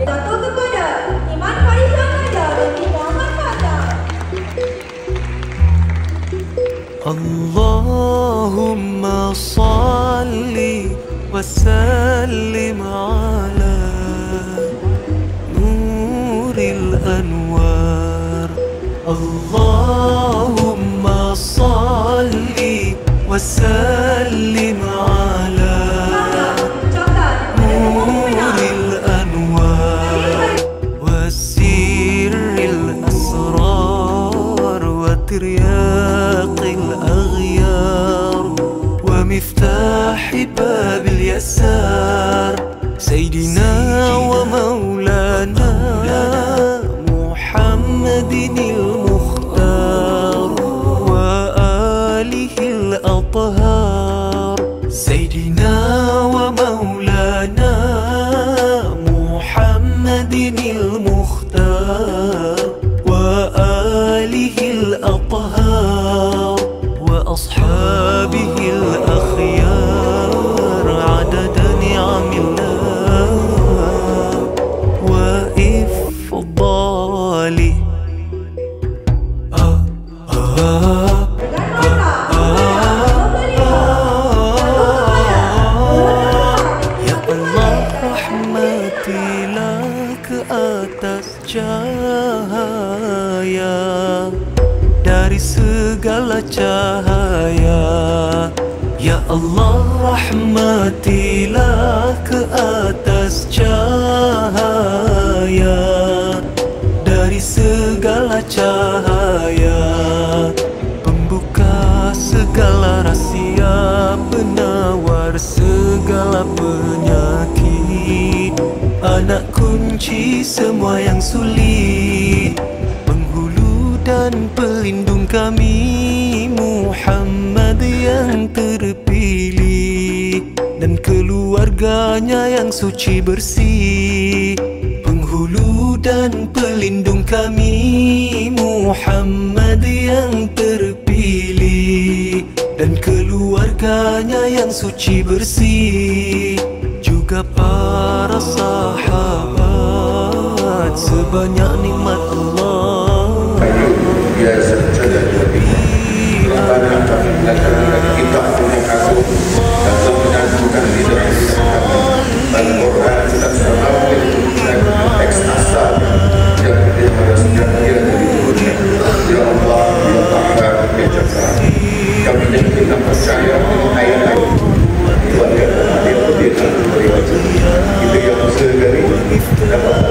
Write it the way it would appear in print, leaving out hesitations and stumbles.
jatuh kepada Iman Farizal Raja binti Muhammad Fajar. Allahumma salli wa sallim ala nuril anwar. Allahumma salli wa sallim ala nuril anwar wa sirril asrar wa tiryaqil aghyar wa miftahi babil yasar Sayyidina wa maulana Muhammadinil Mukhtar wa alihil athhar Sayyidina wa maulana Muhammadinil Mukhtar wa alihil athhar wa ashabihil akhyar adada ni'amillah wa ifdali. Ya Allah, rahmatilah ke atas cahaya dari segala cahaya. Ya Allah, rahmatilah ke atas cahaya dari segala cahaya, pembuka segala rahsia, penawar segala penyakit, anak kunci semua yang sulit, penghulu dan pelindung kami Muhammad yang terpilih dan keluarganya yang suci bersih, penghulu dan pelindung kami Muhammad yang terpilih dan keluarganya yang suci bersih, juga para sahabat sebanyak nikmat Allah. Kita punya kasut dan menyanjungkan lidah Al-Quran dan ekstasa yang dia dari dunia. Ya Allah, Ya Ta'ala, Ya Jabbar, kami kita percaya ayat-ayat Tuhan yang hadir di dalam kita yang segera dapat